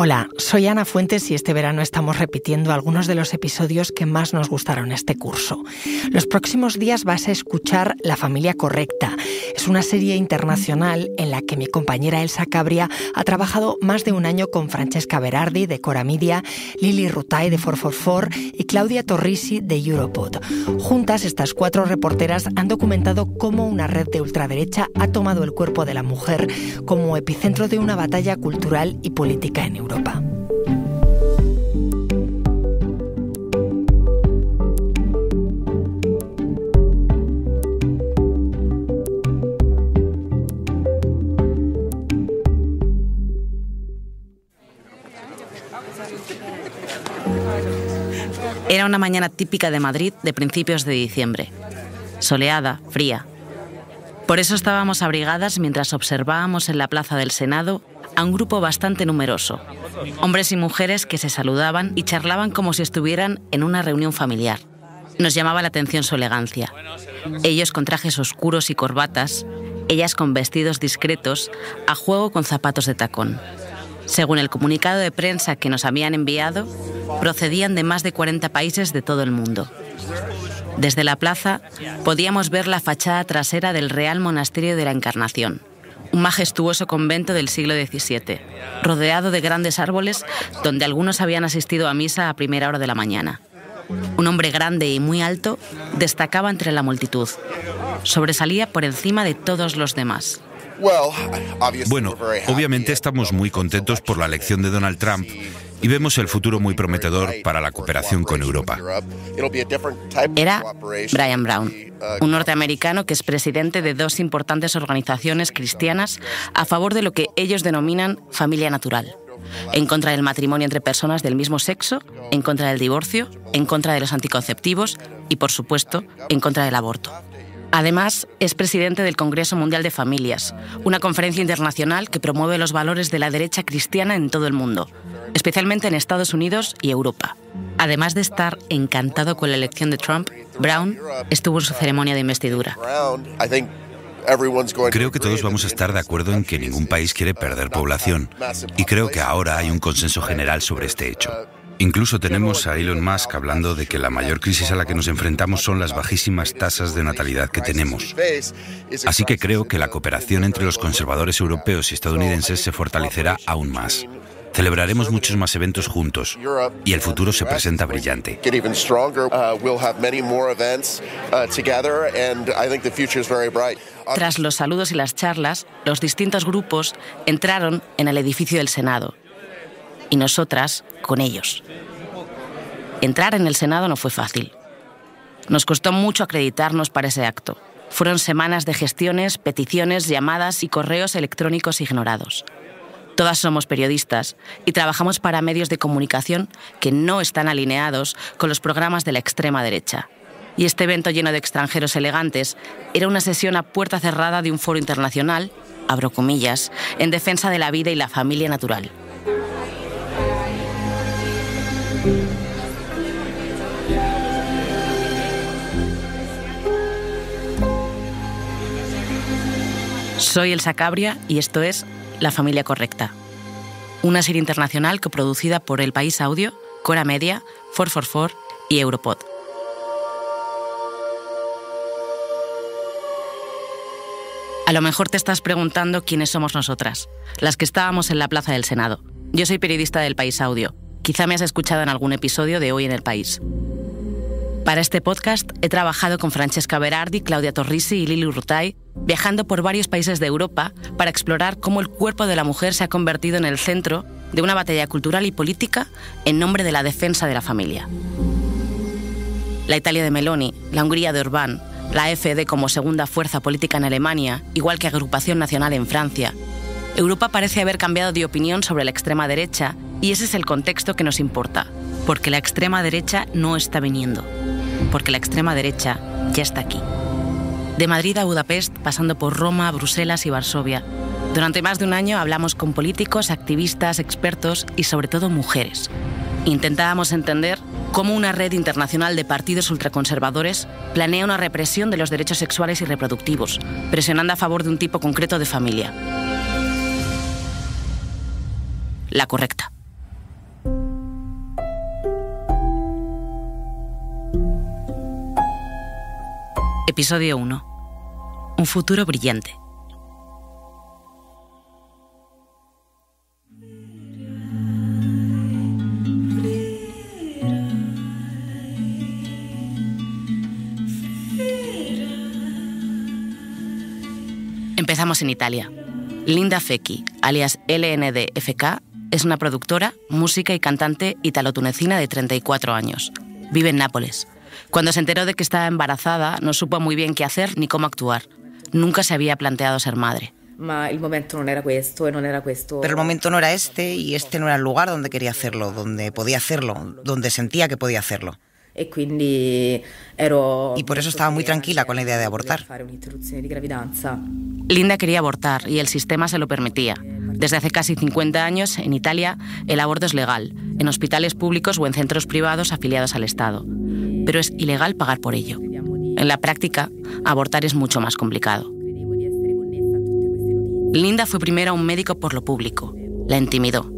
Hola, soy Ana Fuentes y este verano estamos repitiendo algunos de los episodios que más nos gustaron este curso. Los próximos días vas a escuchar La familia correcta. Es una serie internacional en la que mi compañera Elsa Cabria ha trabajado más de un año con Francesca Berardi de Cora Media, Lili Rutai de 444 y Claudia Torrisi de Europod. Juntas, estas 4 reporteras han documentado cómo una red de ultraderecha ha tomado el cuerpo de la mujer como epicentro de una batalla cultural y política en Europa. Era una mañana típica de Madrid de principios de diciembre. Soleada, fría. Por eso estábamos abrigadas mientras observábamos en la plaza del Senado a un grupo bastante numeroso. Hombres y mujeres que se saludaban y charlaban como si estuvieran en una reunión familiar. Nos llamaba la atención su elegancia. Ellos con trajes oscuros y corbatas, ellas con vestidos discretos, a juego con zapatos de tacón. Según el comunicado de prensa que nos habían enviado, procedían de más de 40 países de todo el mundo. Desde la plaza podíamos ver la fachada trasera del Real Monasterio de la Encarnación, un majestuoso convento del siglo XVII, rodeado de grandes árboles donde algunos habían asistido a misa a primera hora de la mañana. Un hombre grande y muy alto destacaba entre la multitud. Sobresalía por encima de todos los demás. Bueno, obviamente estamos muy contentos por la elección de Donald Trump y vemos el futuro muy prometedor para la cooperación con Europa. Era Brian Brown, un norteamericano que es presidente de 2 importantes organizaciones cristianas a favor de lo que ellos denominan familia natural, en contra del matrimonio entre personas del mismo sexo, en contra del divorcio, en contra de los anticonceptivos y, por supuesto, en contra del aborto. Además, es presidente del Congreso Mundial de Familias, una conferencia internacional que promueve los valores de la derecha cristiana en todo el mundo, especialmente en Estados Unidos y Europa. Además de estar encantado con la elección de Trump, Brown estuvo en su ceremonia de investidura. Creo que todos vamos a estar de acuerdo en que ningún país quiere perder población, y creo que ahora hay un consenso general sobre este hecho. Incluso tenemos a Elon Musk hablando de que la mayor crisis a la que nos enfrentamos son las bajísimas tasas de natalidad que tenemos. Así que creo que la cooperación entre los conservadores europeos y estadounidenses se fortalecerá aún más. Celebraremos muchos más eventos juntos y el futuro se presenta brillante. Tras los saludos y las charlas, los distintos grupos entraron en el edificio del Senado. Y nosotras con ellos. Entrar en el Senado no fue fácil. Nos costó mucho acreditarnos para ese acto. Fueron semanas de gestiones, peticiones, llamadas y correos electrónicos ignorados. Todas somos periodistas y trabajamos para medios de comunicación que no están alineados con los programas de la extrema derecha. Y este evento lleno de extranjeros elegantes era una sesión a puerta cerrada de un foro internacional, abro comillas, en defensa de la vida y la familia natural. Soy Elsa Cabria y esto es La familia correcta, una serie internacional coproducida por El País Audio, Cora Media, 444 y Europod. A lo mejor te estás preguntando quiénes somos nosotras, las que estábamos en la plaza del Senado. Yo soy periodista del País Audio. Quizá me has escuchado en algún episodio de Hoy en el País. Para este podcast he trabajado con Francesca Berardi, Claudia Torrisi y Lili Rutai, viajando por varios países de Europa para explorar cómo el cuerpo de la mujer se ha convertido en el centro de una batalla cultural y política en nombre de la defensa de la familia. La Italia de Meloni, la Hungría de Orbán, la AfD como segunda fuerza política en Alemania, igual que Agrupación Nacional en Francia. Europa parece haber cambiado de opinión sobre la extrema derecha y ese es el contexto que nos importa, porque la extrema derecha no está viniendo, porque la extrema derecha ya está aquí. De Madrid a Budapest, pasando por Roma, Bruselas y Varsovia. Durante más de un año hablamos con políticos, activistas, expertos y sobre todo mujeres. Intentábamos entender cómo una red internacional de partidos ultraconservadores planea una represión de los derechos sexuales y reproductivos, presionando a favor de un tipo concreto de familia. La correcta. Episodio 1. Un futuro brillante. Empezamos en Italia. Linda Fecchi, alias LNDFK, es una productora, música y cantante italo-tunecina de 34 años. Vive en Nápoles. Cuando se enteró de que estaba embarazada, no supo muy bien qué hacer ni cómo actuar. Nunca se había planteado ser madre. Pero el momento no era este, y este no era el lugar donde quería hacerlo, donde podía hacerlo, donde sentía que podía hacerlo. Y por eso estaba muy tranquila con la idea de abortar. Linda quería abortar y el sistema se lo permitía. Desde hace casi 50 años, en Italia, el aborto es legal, en hospitales públicos o en centros privados afiliados al Estado. Pero es ilegal pagar por ello. En la práctica, abortar es mucho más complicado. Linda fue primero a un médico por lo público. La intimidó.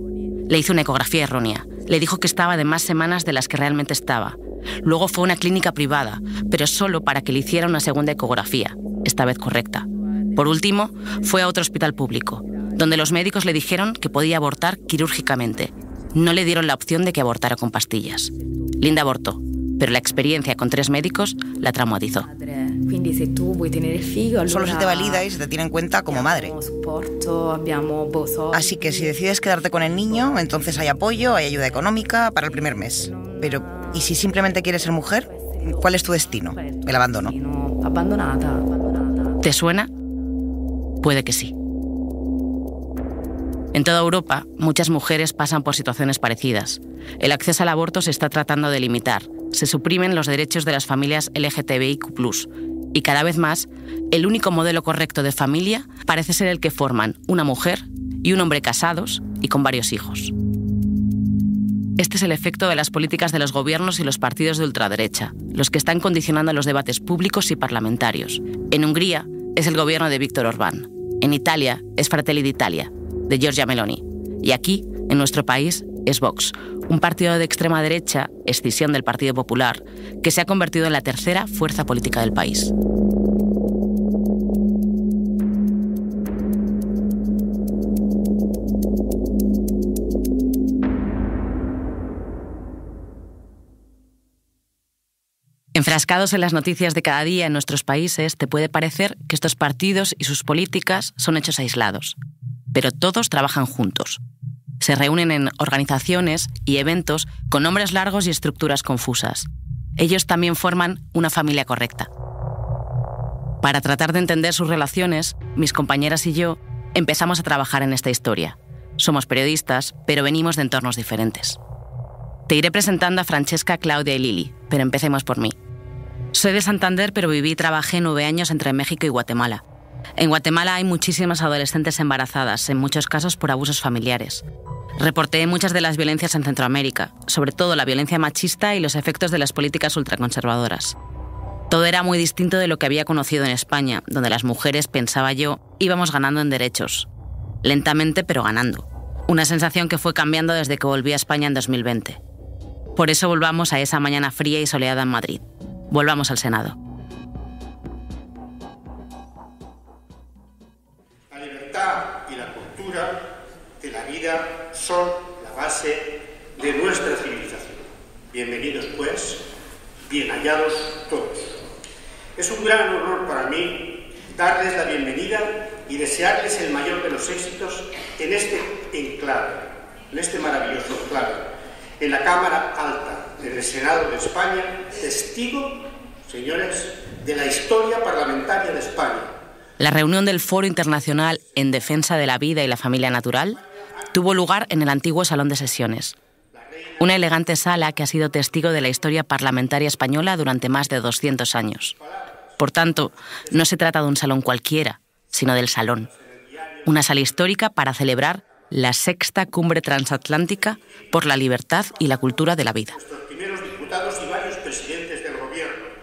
Le hizo una ecografía errónea. Le dijo que estaba de más semanas de las que realmente estaba. Luego fue a una clínica privada, pero solo para que le hiciera una segunda ecografía, esta vez correcta. Por último, fue a otro hospital público, donde los médicos le dijeron que podía abortar quirúrgicamente. No le dieron la opción de que abortara con pastillas. Linda abortó, pero la experiencia con 3 médicos la traumatizó. Solo se te valida y se te tiene en cuenta como madre. Así que si decides quedarte con el niño, entonces hay apoyo, hay ayuda económica para el primer mes. Pero, ¿y si simplemente quieres ser mujer? ¿Cuál es tu destino? El abandono. ¿Te suena? Puede que sí. En toda Europa, muchas mujeres pasan por situaciones parecidas. El acceso al aborto se está tratando de limitar. Se suprimen los derechos de las familias LGTBIQ+. Y cada vez más, el único modelo correcto de familia parece ser el que forman una mujer y un hombre casados y con varios hijos. Este es el efecto de las políticas de los gobiernos y los partidos de ultraderecha, los que están condicionando los debates públicos y parlamentarios. En Hungría es el gobierno de Víctor Orbán. En Italia es Fratelli d'Italia, de Giorgia Meloni. Y aquí, en nuestro país, es Vox, un partido de extrema derecha, escisión del Partido Popular, que se ha convertido en la tercera fuerza política del país. Enfrascados en las noticias de cada día en nuestros países, te puede parecer que estos partidos y sus políticas son hechos aislados. Pero todos trabajan juntos. Se reúnen en organizaciones y eventos con nombres largos y estructuras confusas. Ellos también forman una familia correcta. Para tratar de entender sus relaciones, mis compañeras y yo empezamos a trabajar en esta historia. Somos periodistas, pero venimos de entornos diferentes. Te iré presentando a Francesca, Claudia y Lili, pero empecemos por mí. Soy de Santander, pero viví y trabajé 9 años entre México y Guatemala. En Guatemala hay muchísimas adolescentes embarazadas, en muchos casos por abusos familiares. Reporté muchas de las violencias en Centroamérica, sobre todo la violencia machista y los efectos de las políticas ultraconservadoras. Todo era muy distinto de lo que había conocido en España, donde las mujeres, pensaba yo, íbamos ganando en derechos. Lentamente, pero ganando. Una sensación que fue cambiando desde que volví a España en 2020. Por eso volvamos a esa mañana fría y soleada en Madrid. Volvamos al Senado. La libertad y la cultura de la vida son la base de nuestra civilización. Bienvenidos, pues, bien hallados todos. Es un gran honor para mí darles la bienvenida y desearles el mayor de los éxitos en este enclave, en este maravilloso enclave, en la Cámara Alta del Senado de España, testigo, señores, de la historia parlamentaria de España. La reunión del Foro Internacional en Defensa de la Vida y la Familia Natural tuvo lugar en el antiguo Salón de Sesiones, una elegante sala que ha sido testigo de la historia parlamentaria española durante más de 200 años. Por tanto, no se trata de un salón cualquiera, sino del Salón, una sala histórica para celebrar la 6ª Cumbre Transatlántica por la Libertad y la Cultura de la Vida.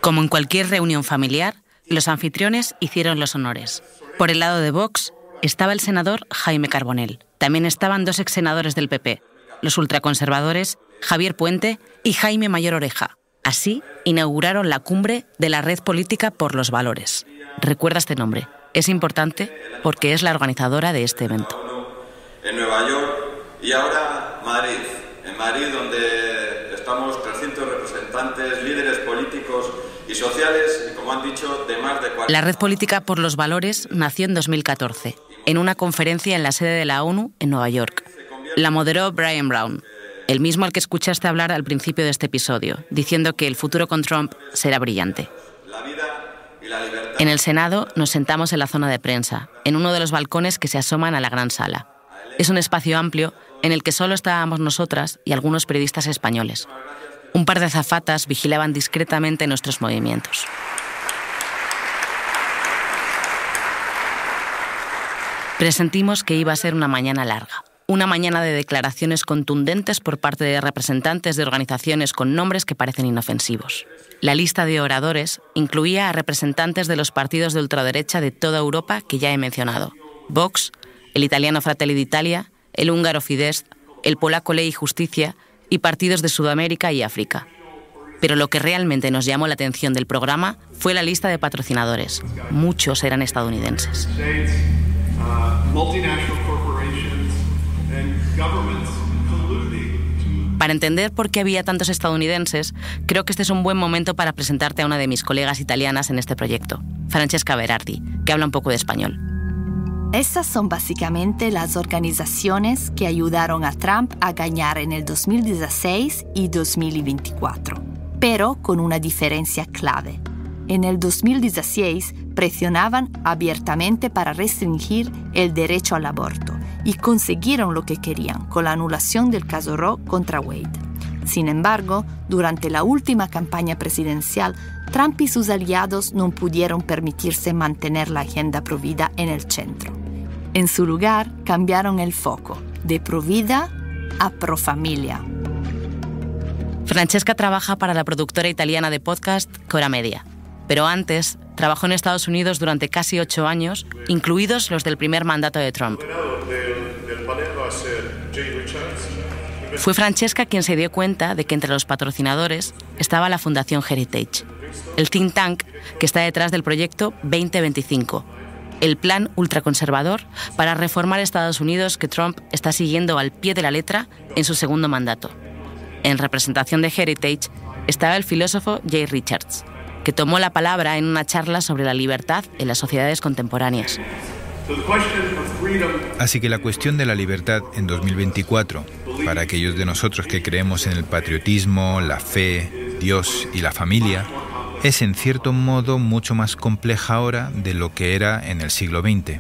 Como en cualquier reunión familiar, los anfitriones hicieron los honores. Por el lado de Vox estaba el senador Jaime Carbonell. También estaban 2 exsenadores del PP, los ultraconservadores Javier Puente y Jaime Mayor Oreja, Así inauguraron la cumbre de la Red Política por los Valores. Recuerda este nombre. Es importante porque es la organizadora de este evento. En Nueva York y ahora Madrid. En Madrid, donde estamos 300 representantes, líderes políticos y sociales, y como han dicho, de más de 40... La Red Política por los Valores nació en 2014, en una conferencia en la sede de la ONU en Nueva York. La moderó Brian Brown, el mismo al que escuchaste hablar al principio de este episodio, diciendo que el futuro con Trump será brillante. En el Senado nos sentamos en la zona de prensa, en uno de los balcones que se asoman a la gran sala. Es un espacio amplio en el que solo estábamos nosotras y algunos periodistas españoles. Un par de azafatas vigilaban discretamente nuestros movimientos. Presentimos que iba a ser una mañana larga. Una mañana de declaraciones contundentes por parte de representantes de organizaciones con nombres que parecen inofensivos. La lista de oradores incluía a representantes de los partidos de ultraderecha de toda Europa que ya he mencionado. Vox, el italiano Fratelli d'Italia, el húngaro Fidesz, el polaco Ley y Justicia y partidos de Sudamérica y África. Pero lo que realmente nos llamó la atención del programa fue la lista de patrocinadores. Muchos eran estadounidenses. Para entender por qué había tantos estadounidenses, creo que este es un buen momento para presentarte a una de mis colegas italianas en este proyecto, Francesca Berardi, que habla un poco de español. Esas son básicamente las organizaciones que ayudaron a Trump a ganar en el 2016 y 2024, pero con una diferencia clave. En el 2016 presionaban abiertamente para restringir el derecho al aborto y consiguieron lo que querían con la anulación del caso Roe contra Wade. Sin embargo, durante la última campaña presidencial, Trump y sus aliados no pudieron permitirse mantener la agenda provida en el centro. En su lugar, cambiaron el foco de provida a profamilia. Francesca trabaja para la productora italiana de podcast Cora Media, pero antes trabajó en Estados Unidos durante casi 8 años, incluidos los del primer mandato de Trump. Fue Francesca quien se dio cuenta de que entre los patrocinadores estaba la Fundación Heritage, el think tank que está detrás del proyecto 2025, el plan ultraconservador para reformar Estados Unidos que Trump está siguiendo al pie de la letra en su segundo mandato. En representación de Heritage estaba el filósofo Jay Richards, que tomó la palabra en una charla sobre la libertad en las sociedades contemporáneas. Así que la cuestión de la libertad en 2024, para aquellos de nosotros que creemos en el patriotismo, la fe, Dios y la familia, es en cierto modo mucho más compleja ahora de lo que era en el siglo XX.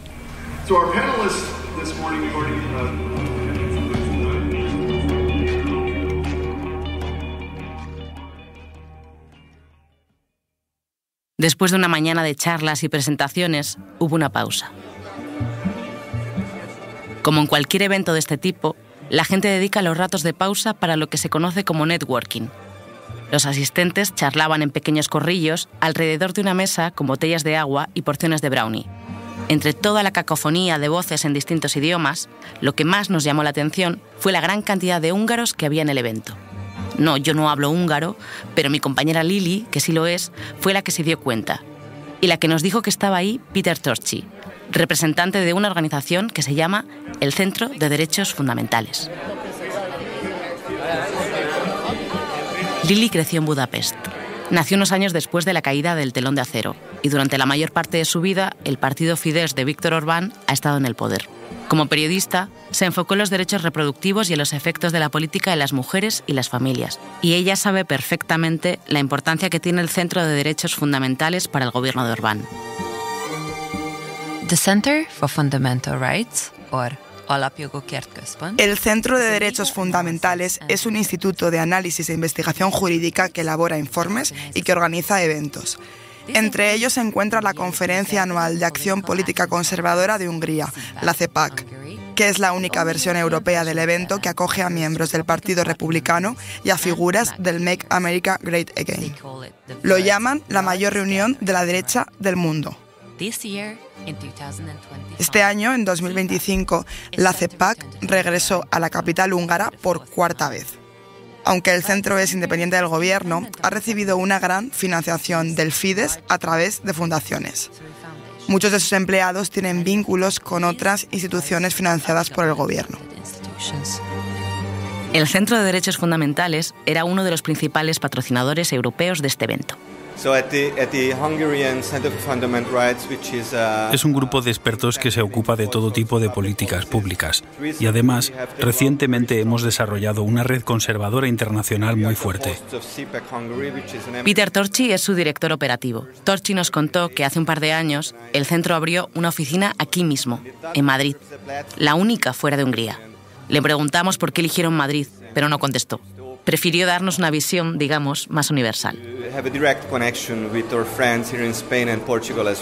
Después de una mañana de charlas y presentaciones, hubo una pausa. Como en cualquier evento de este tipo, la gente dedica los ratos de pausa para lo que se conoce como networking. Los asistentes charlaban en pequeños corrillos alrededor de una mesa con botellas de agua y porciones de brownie. Entre toda la cacofonía de voces en distintos idiomas, lo que más nos llamó la atención fue la gran cantidad de húngaros que había en el evento. No, yo no hablo húngaro, pero mi compañera Lili, que sí lo es, fue la que se dio cuenta. Y la que nos dijo que estaba ahí, Peter Torcsi, representante de una organización que se llama el Centro de Derechos Fundamentales. Lili creció en Budapest. Nació unos años después de la caída del telón de acero y durante la mayor parte de su vida el partido Fidesz de Viktor Orbán ha estado en el poder. Como periodista, se enfocó en los derechos reproductivos y en los efectos de la política en las mujeres y las familias. Y ella sabe perfectamente la importancia que tiene el Centro de Derechos Fundamentales para el gobierno de Orbán. The Center for Fundamental Rights, El Centro de Derechos Fundamentales es un instituto de análisis e investigación jurídica que elabora informes y que organiza eventos. Entre ellos se encuentra la Conferencia Anual de Acción Política Conservadora de Hungría, la CEPAC, que es la única versión europea del evento que acoge a miembros del Partido Republicano y a figuras del Make America Great Again. Lo llaman la mayor reunión de la derecha del mundo. Este año, en 2025, la CEPAC regresó a la capital húngara por 4ª vez. Aunque el centro es independiente del gobierno, ha recibido una gran financiación del Fidesz a través de fundaciones. Muchos de sus empleados tienen vínculos con otras instituciones financiadas por el gobierno. El Centro de Derechos Fundamentales era uno de los principales patrocinadores europeos de este evento. Es un grupo de expertos que se ocupa de todo tipo de políticas públicas y además recientemente hemos desarrollado una red conservadora internacional muy fuerte. Peter Torchy es su director operativo. Torchy nos contó que hace un par de años el centro abrió una oficina aquí mismo, en Madrid, la única fuera de Hungría. Le preguntamos por qué eligieron Madrid, pero no contestó. Prefirió darnos una visión, digamos, más universal.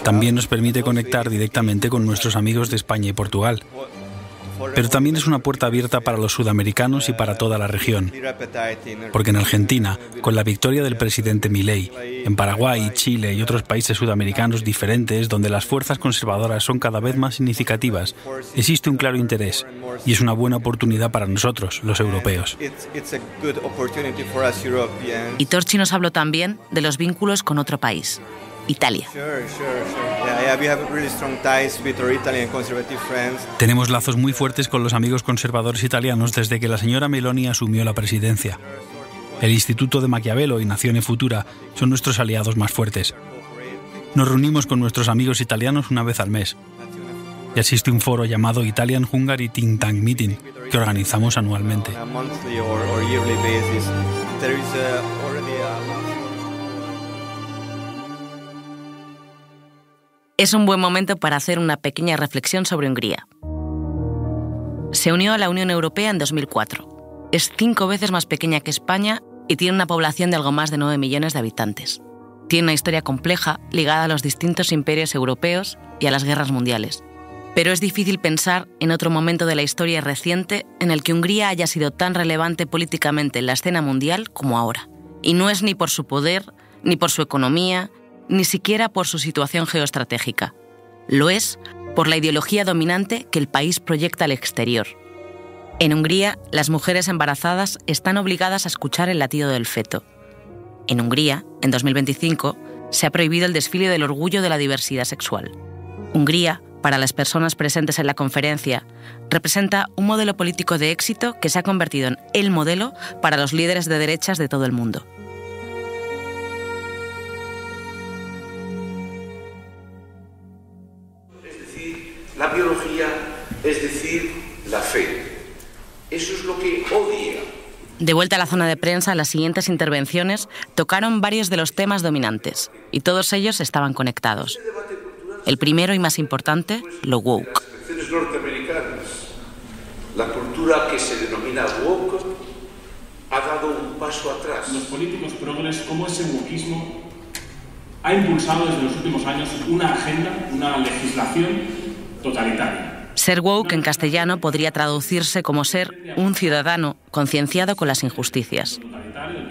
También nos permite conectar directamente con nuestros amigos de España y Portugal. Pero también es una puerta abierta para los sudamericanos y para toda la región. Porque en Argentina, con la victoria del presidente Milei, en Paraguay, Chile y otros países sudamericanos diferentes donde las fuerzas conservadoras son cada vez más significativas, existe un claro interés y es una buena oportunidad para nosotros, los europeos. Y Torchy nos habló también de los vínculos con otro país, Italia. Tenemos lazos muy fuertes con los amigos conservadores italianos desde que la señora Meloni asumió la presidencia. El Instituto de Maquiavelo y Nazione Futura son nuestros aliados más fuertes. Nos reunimos con nuestros amigos italianos una vez al mes. Y existe un foro llamado Italian-Hungary Think Tank Meeting que organizamos anualmente. Es un buen momento para hacer una pequeña reflexión sobre Hungría. Se unió a la Unión Europea en 2004. Es 5 veces más pequeña que España y tiene una población de algo más de 9 millones de habitantes. Tiene una historia compleja ligada a los distintos imperios europeos y a las guerras mundiales. Pero es difícil pensar en otro momento de la historia reciente en el que Hungría haya sido tan relevante políticamente en la escena mundial como ahora. Y no es ni por su poder, ni por su economía, ni siquiera por su situación geoestratégica. Lo es por la ideología dominante que el país proyecta al exterior. En Hungría, las mujeres embarazadas están obligadas a escuchar el latido del feto. En Hungría, en 2025, se ha prohibido el desfile del orgullo de la diversidad sexual. Hungría, para las personas presentes en la conferencia, representa un modelo político de éxito que se ha convertido en el modelo para los líderes de derechas de todo el mundo. La biología, es decir, la fe. Eso es lo que odia. De vuelta a la zona de prensa, las siguientes intervenciones tocaron varios de los temas dominantes, y todos ellos estaban conectados. El primero y más importante, lo woke. Las elecciones norteamericanas, la cultura que se denomina woke ha dado un paso atrás. Los políticos progres, como ese wokeismo ha impulsado desde los últimos años una agenda, una legislación totalitaria. Ser woke en castellano podría traducirse como ser un ciudadano concienciado con las injusticias.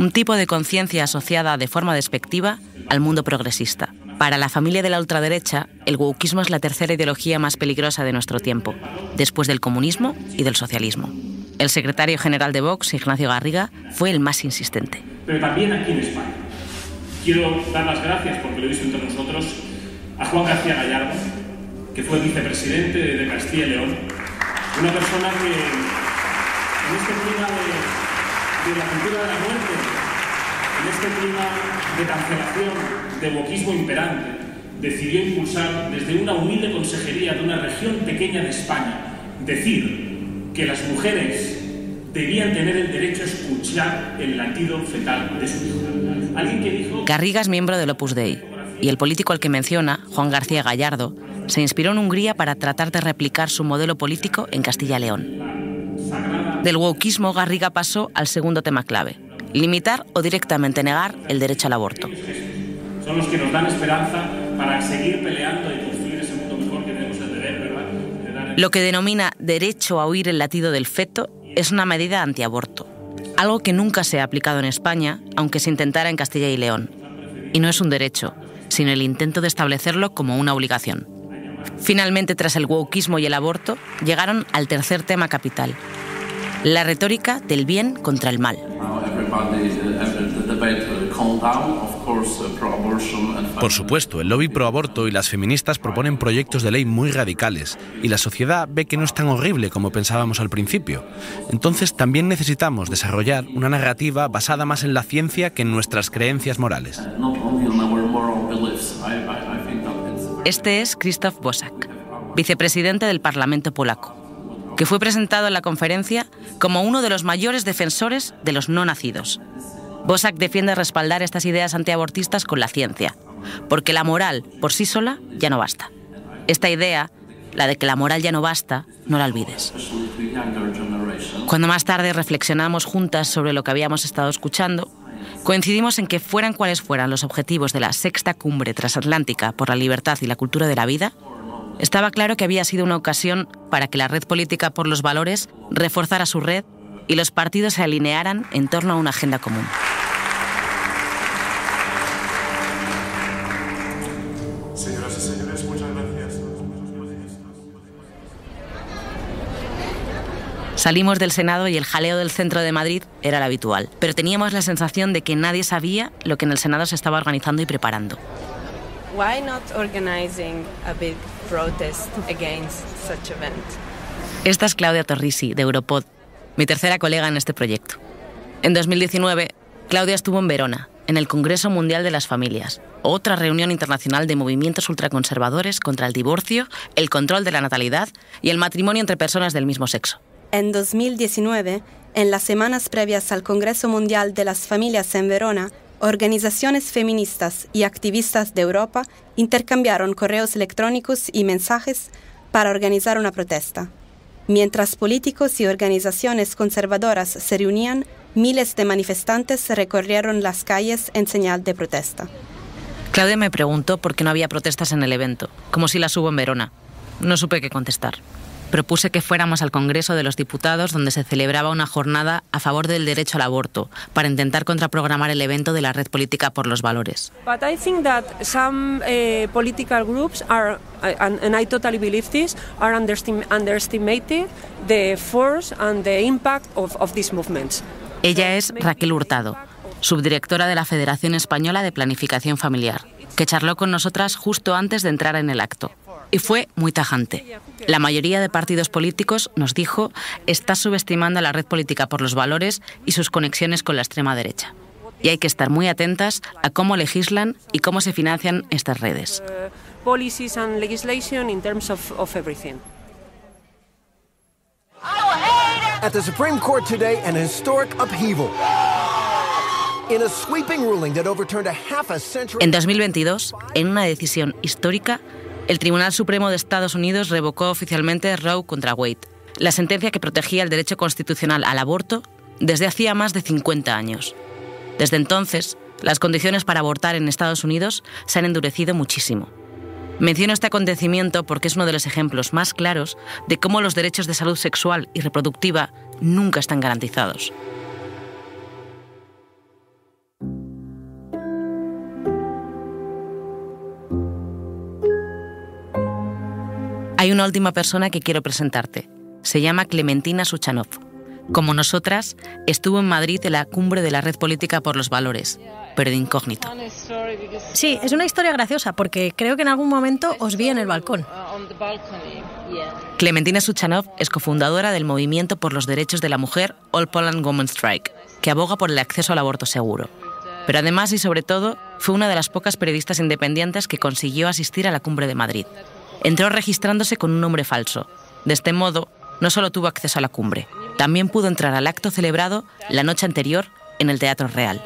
Un tipo de conciencia asociada de forma despectiva al mundo progresista. Para la familia de la ultraderecha, el wokeismo es la tercera ideología más peligrosa de nuestro tiempo, después del comunismo y del socialismo. El secretario general de Vox, Ignacio Garriga, fue el más insistente. Pero también aquí en España. Quiero dar las gracias, porque lo he visto entre nosotros, a Juan García Gallardo, que fue vicepresidente de Castilla y León, una persona que en este clima de la cultura de la muerte, en este clima de cancelación, de wokeismo imperante, decidió impulsar desde una humilde consejería de una región pequeña de España, decir que las mujeres debían tener el derecho a escuchar el latido fetal de su hijo. Alguien que dijo... Garriga es miembro del Opus Dei, y el político al que menciona, Juan García Gallardo, se inspiró en Hungría para tratar de replicar su modelo político en Castilla y León. Del wokeismo, Garriga pasó al segundo tema clave: limitar o directamente negar el derecho al aborto. Son los que nos dan esperanza para seguir peleando y construir ese mundo mejor que tenemos el deber, ¿verdad? Lo que denomina derecho a oír el latido del feto es una medida antiaborto, algo que nunca se ha aplicado en España, aunque se intentara en Castilla y León. Y no es un derecho, sino el intento de establecerlo como una obligación. Finalmente, tras el wokeismo y el aborto, llegaron al tercer tema capital: la retórica del bien contra el mal. Por supuesto, el lobby pro-aborto y las feministas proponen proyectos de ley muy radicales y la sociedad ve que no es tan horrible como pensábamos al principio. Entonces también necesitamos desarrollar una narrativa basada más en la ciencia que en nuestras creencias morales. Este es Krzysztof Bosak, vicepresidente del Parlamento polaco, que fue presentado en la conferencia como uno de los mayores defensores de los no nacidos. Bosak defiende respaldar estas ideas antiabortistas con la ciencia, porque la moral por sí sola ya no basta. Esta idea, la de que la moral ya no basta, no la olvides. Cuando más tarde reflexionamos juntas sobre lo que habíamos estado escuchando, coincidimos en que fueran cuales fueran los objetivos de la sexta cumbre transatlántica por la libertad y la cultura de la vida, estaba claro que había sido una ocasión para que la Red Política por los Valores reforzara su red y los partidos se alinearan en torno a una agenda común. Señoras y señores, muchas gracias. Salimos del Senado y el jaleo del centro de Madrid era lo habitual, pero teníamos la sensación de que nadie sabía lo que en el Senado se estaba organizando y preparando. Why not organizing a big protest against such event? Esta es Claudia Torrisi, de Europod, mi tercera colega en este proyecto. En 2019, Claudia estuvo en Verona, en el Congreso Mundial de las Familias, otra reunión internacional de movimientos ultraconservadores contra el divorcio, el control de la natalidad y el matrimonio entre personas del mismo sexo. En 2019, en las semanas previas al Congreso Mundial de las Familias en Verona, organizaciones feministas y activistas de Europa intercambiaron correos electrónicos y mensajes para organizar una protesta. Mientras políticos y organizaciones conservadoras se reunían, miles de manifestantes recorrieron las calles en señal de protesta. Claudia me preguntó por qué no había protestas en el evento, como si las hubo en Verona. No supe qué contestar. Propuse que fuéramos al Congreso de los Diputados, donde se celebraba una jornada a favor del derecho al aborto, para intentar contraprogramar el evento de la Red Política por los Valores. But I think that some political groups are, and I totally believe this, are underestimating the force and the impact of these movements. Ella es Raquel Hurtado, subdirectora de la Federación Española de Planificación Familiar, que charló con nosotras justo antes de entrar en el acto. Y fue muy tajante. La mayoría de partidos políticos, nos dijo, está subestimando a la Red Política por los Valores y sus conexiones con la extrema derecha. Y hay que estar muy atentas a cómo legislan y cómo se financian estas redes. Policies and legislation in terms of everything. At the Supreme Court today, an historic upheaval. In a sweeping ruling that overturned a half a century. En 2022, en una decisión histórica, el Tribunal Supremo de Estados Unidos revocó oficialmente Roe contra Wade, la sentencia que protegía el derecho constitucional al aborto desde hacía más de 50 años. Desde entonces, las condiciones para abortar en Estados Unidos se han endurecido muchísimo. Menciono este acontecimiento porque es uno de los ejemplos más claros de cómo los derechos de salud sexual y reproductiva nunca están garantizados. Hay una última persona que quiero presentarte. Se llama Clementina Suchanov. Como nosotras, estuvo en Madrid en la cumbre de la Red Política por los Valores, pero de incógnito. Sí, es una historia graciosa porque creo que en algún momento os vi en el balcón. Clementina Suchanov es cofundadora del movimiento por los derechos de la mujer All Poland Women's Strike, que aboga por el acceso al aborto seguro. Pero además y sobre todo, fue una de las pocas periodistas independientes que consiguió asistir a la cumbre de Madrid. Entró registrándose con un nombre falso. De este modo, no solo tuvo acceso a la cumbre, también pudo entrar al acto celebrado la noche anterior en el Teatro Real.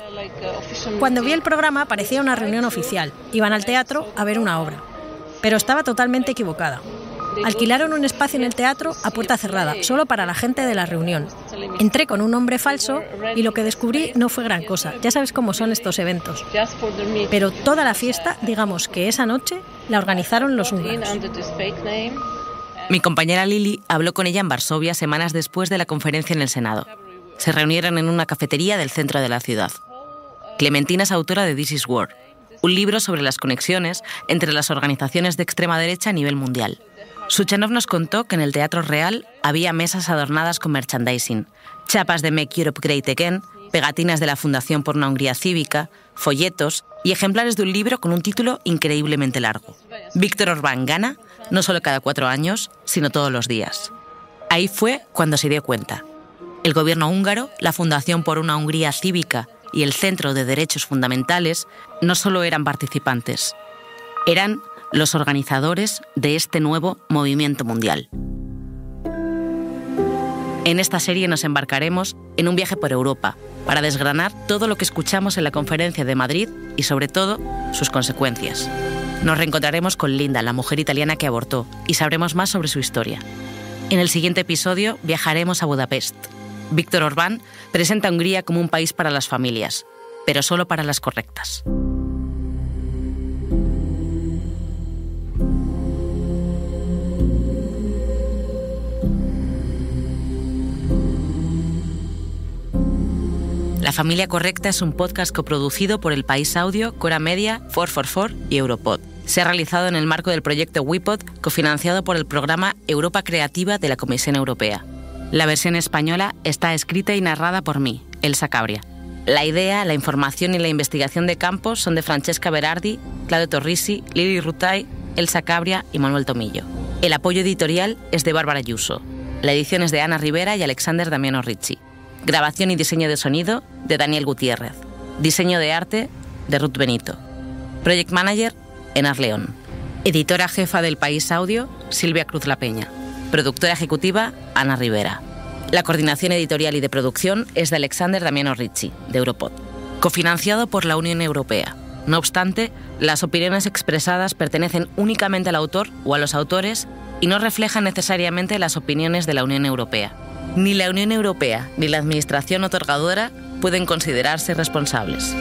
Cuando vi el programa parecía una reunión oficial. Iban al teatro a ver una obra. Pero estaba totalmente equivocada. Alquilaron un espacio en el teatro a puerta cerrada, solo para la gente de la reunión. Entré con un nombre falso y lo que descubrí no fue gran cosa. Ya sabes cómo son estos eventos. Pero toda la fiesta, digamos que esa noche, la organizaron los húngaros. Mi compañera Lili habló con ella en Varsovia semanas después de la conferencia en el Senado. Se reunieron en una cafetería del centro de la ciudad. Clementina es autora de This is War, un libro sobre las conexiones entre las organizaciones de extrema derecha a nivel mundial. Suchanov nos contó que en el Teatro Real había mesas adornadas con merchandising, chapas de Make Europe Great Again pegatinas de la Fundación por una Hungría Cívica, folletos y ejemplares de un libro con un título increíblemente largo. Víctor Orbán gana, no solo cada 4 años, sino todos los días. Ahí fue cuando se dio cuenta. El gobierno húngaro, la Fundación por una Hungría Cívica y el Centro de Derechos Fundamentales no solo eran participantes, eran los organizadores de este nuevo movimiento mundial. En esta serie nos embarcaremos en un viaje por Europa para desgranar todo lo que escuchamos en la Conferencia de Madrid y, sobre todo, sus consecuencias. Nos reencontraremos con Linda, la mujer italiana que abortó, y sabremos más sobre su historia. En el siguiente episodio viajaremos a Budapest. Víctor Orbán presenta a Hungría como un país para las familias, pero solo para las correctas. La Familia Correcta es un podcast coproducido por El País Audio, Cora Media, 444 y Europod. Se ha realizado en el marco del proyecto WePod, cofinanciado por el programa Europa Creativa de la Comisión Europea. La versión española está escrita y narrada por mí, Elsa Cabria. La idea, la información y la investigación de campo son de Francesca Berardi, Claudio Torrisi, Lili Rutay, Elsa Cabria y Manuel Tomillo. El apoyo editorial es de Bárbara Ayuso. La edición es de Ana Rivera y Alexander Damiano Ricci. Grabación y diseño de sonido de Daniel Gutiérrez. Diseño de arte de Ruth Benito. Project Manager, Enar León. Editora jefa del País Audio, Silvia Cruz La Peña. Productora ejecutiva, Ana Rivera. La coordinación editorial y de producción es de Alexander Damiano Ricci, de Europod. Cofinanciado por la Unión Europea. No obstante, las opiniones expresadas pertenecen únicamente al autor o a los autores y no reflejan necesariamente las opiniones de la Unión Europea. Ni la Unión Europea ni la Administración otorgadora pueden considerarse responsables.